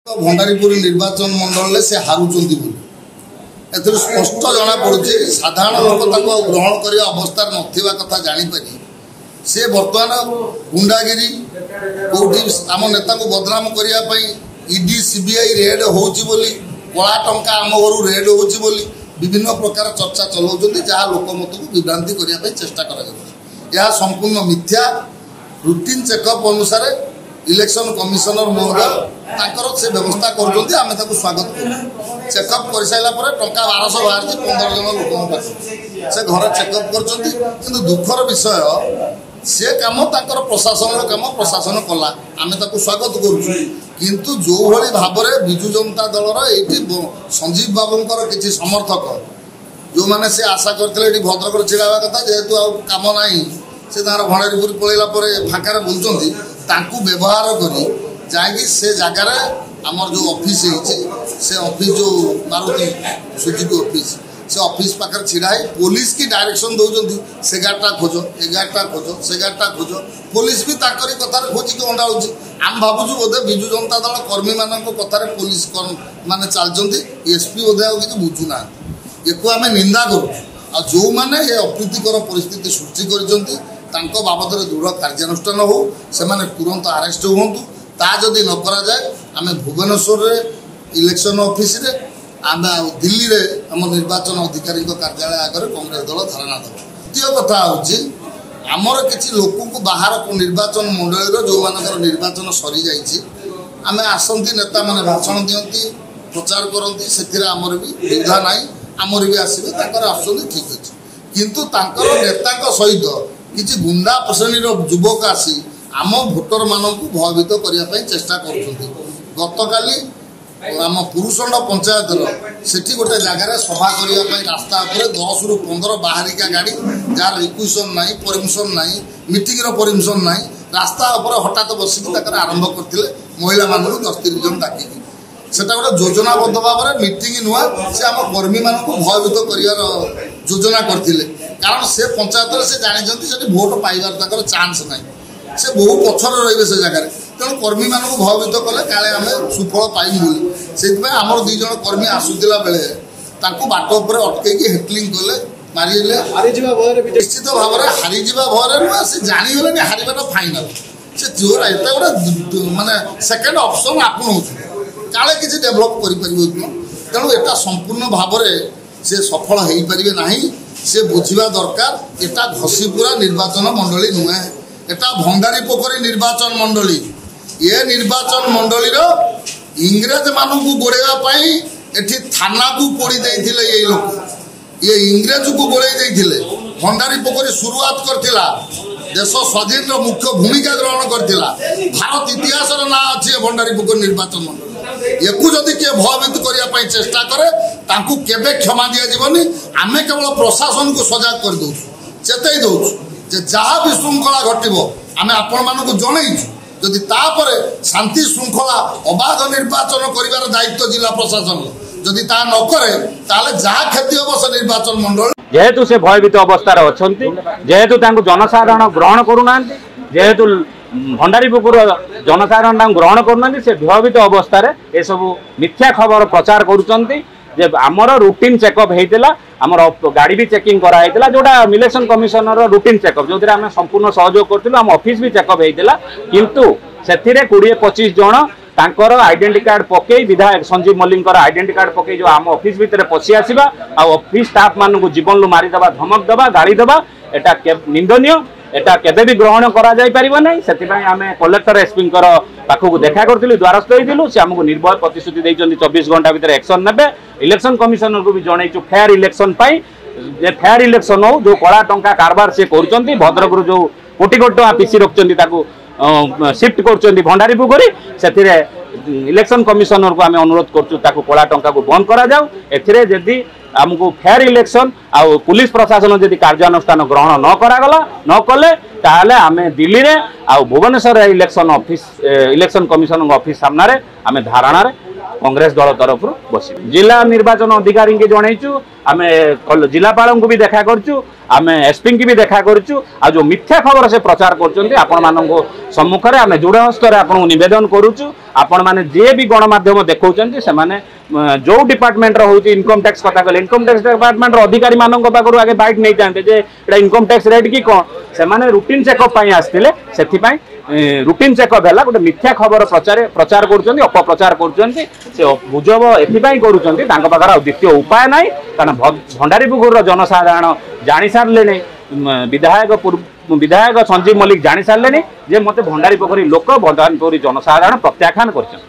भंडारीपुर निर्वाचन मंडल से हारुंट स्पष्ट जना पड़े साधारण लोक ग्रहण कर अवस्था ना कथा जापरि से बर्तमान गुंडागिरी कौटी आम नेता को बदनाम करने ईडी सीबीआई रेड होली कला टंका आम घर रेड होली विभिन्न प्रकार चर्चा चलाउं जहाँ लोकमत को विभ्रांति करने चेष्टा कर संपूर्ण मिथ्या रूटीन चेकअप अनुसार इलेक्शन कमिशनर महोदय से व्यवस्था कर स्वागत कर चेकअप कर सारापर टंका 1200 बाहर 15 जन लोक से घर चेकअप कर दुखर विषय से कम प्रशासन कम प्रशासन कला आम स्वागत करूँ जो भली भाव में विजु जनता दलर ये संजीव बाबूंर किसी समर्थक जो मैंने से आशा करते भद्रक छिड़ा कथा जेहेतु आ कम ना से भंडारीपुर पलैला फाँकार बुलूँ व्यवहार करी जाकि से जगार आमर जो ऑफिस से ऑफिस जो मारुति सुजुकी ऑफिस से ऑफिस पाखे छिड़ा पुलिस की डायरेक्शन दौरान से गाड़टा खोज ए गाड़टा खोज से गाड़टा खोज पुलिस भी ताकरी कथार खोजिकी अंडाऊँ आम भावुँ बोधे विजु जनता दल कर्मी मान कथार पुलिस माने चलती एसपी बोधे आ कि बुझुना एक आम निंदा करूँ जो मैंने ये अप्रीतिकर परिस्थिति सृष्टि कर बाबद दृढ़ कार्यानुष्ठान हो से तुरंत आरेस्ट हूँ तादी न करा जाए आम भुवनेश्वर इलेक्शन ऑफिस रे आम दिल्ली रे आम निर्वाचन अधिकारी कार्यालय आगे कांग्रेस दल धारणा देव द्वितीय कथा हूँ आमर किसी लोक को बाहर निर्वाचन मंडल जो मान निर्वाचन सरी जाम आसती नेता मैंने भाषण दिखती प्रचार करती से आमर भी विधा ना आमर भी आसवे आसुँच ठीक अच्छे किंतु नेता सहित किसी गुंडा श्रेणीर युवक आसी आम भोटर मानक भयभीत करने चेष्टा करतकाली आम पुरुषंड पंचायत से गोटे जगार सभा करने रास्ता 10 ରୁ 15 बाहरिका गाड़ी जार रिक्वेशन ना परमिशन ना मीटिंग परमिशन ना रास्ता हठात बसिक आरंभ करते महिला मान 10-30 जन डाक से गोटे योजनाबद्ध भाव में मीटिंग नुआ से आम कर्मी मान भयभीत कर योजना करते कारण से पंचायत से जानते भोट पाइबार चांस ना से बहु पछर रे से जगह तेणु कर्मी मान भयभीत कले काले आम सुफल पाइबू बोली से आमर 2 जन कर्मी आसुला बेले बाट उपर अटकई हेटलिंग कले मारे निश्चित भाव में हारीजा भय नुह से जानीगले हारिबार फाइनाल से जोर एत गोटे मानने सेकेंड ऑप्शन आपणौ काले किसी डेभलप कर तेणु एटा संपूर्ण भाव में से सफल हो पारे ना से बुझा दरकार एटा घसीपुरा निर्वाचन मंडली नुहे एटा भंडारीपोखरी निर्वाचन मंडली ये निर्वाचन मंडलीर इंग्रेज मानू गोड़ाई एठी थाना को पोड़ी देइथिले ये लोक ये इंग्रेज को गोड़े भंडारीपोखरी शुरुआत करथिला देश स्वाधीन मुख्य भूमिका ग्रहण करथिला भारत इतिहास ना अच्छी भंडारीपोखरी निर्वाचन मंडली एकू जदि किए भयभीत करने चेष्टा करे तांकू केबे क्षमा दिजानी आम केवल प्रशासन को सजाग कर दौ चेतई दौर जहाँ भी श्रृंखला घटो आम आपण मानक जनईचु जदि तापर शांति श्रृंखला अबाध निर्वाचन कर दायित्व जिला प्रशासन जदि ता न करे ताले जहाँ क्षति हम से निर्वाचन मंडल जेहेतु से भयभीत अवस्था अच्छी जेहेतु जनसाधारण ग्रहण करूना जेहेतु भंडारीपुर जनसाधारण ग्रहण करना से भयभीत अवस्था ये सब मिथ्या खबर प्रचार करुँचे आमर रूटीन चेकअप होता आमर गाड़ी भी चेकिंग कराइला जोटा इलेक्शन कमिशनर रूटीन चेकअप जो आम संपूर्ण सहयोग करूँ आम ऑफिस भी चेकअप होता किंतु से 20-25 जन तांकर आइडेंटी कार्ड पकई विधायक संजीव मल्लिक आइडेंटी कार्ड पकई जो आम ऑफिस भितर पशि आसवा ऑफिस स्टाफ मानू जीवन लु मारिदेवा धमक देवा गाड़ी देवा एटा निंदनीय एटा केबे भी ग्रहण करा जाय परिबो नै सेतिबाई आमे कलेक्टर एसपी पाखक देखा करथिलु द्वारस्थ होइथिलु से हमकु निर्भय प्रतिश्रुति दैछन्ती 24 घंटा भीतर एक्शन नेबे इलेक्शन कमिशनर को भी जणैछु फेयर इलेक्शन पाई जे फेयर इलेक्शन हो जो कला टंका कारबार से करचन्ती भद्रक जो कोटी कोटी टका पीसी रखचन्ती ताकू शिफ्ट करचन्ती भंडारीपुखरी सेतिरे इलेक्शन कमिशनर को आम अनुरोध करूँ कला टंका को बंद करा जाऊ एथिरे जदि आमको फेयर इलेक्शन आउ पुलिस प्रशासन जदि कार्यानुष्ठान ग्रहण न करागला न कले ताहले आमे दिल्ली रे आउ Bhubaneswar election office election commission office सामना रे आमे धारणा रे कांग्रेस दल तरफ बस जिला निर्वाचन अधिकारी के जनईचु आम जिलापाल को भी देखा करचु आम एसपी की भी देखा करूँ आ जो मिथ्या खबर से प्रचार कर सम्मुखें आम जोड़ हस्तर आपको नवेदन करुचु आपण मैंने जे भी गणमाध्यम देखा से जो डिपार्टमेंट रोचे इनकम टैक्स कथा कहले इनकम टैक्स डिपार्टमेंट अधिकारी मानक पाखु आगे बैठ नहीं था इनकम टैक्स रेट कि कौन से रुटीन चेकअप आसते से रुटीन चेकअप है गोटे मिथ्या खबर प्रचार कर अपप्रचार कर गुजब एपाई कर द्वितीय उपाय ना कारण भंडारीपुकुर जनसाधारण जानी सारे विधायक संजीव मल्लिक जानी सारे जे मत भंडारीपोखरी लोक भंडारीपोखरी जनसाधारण प्रत्याख्यान कर।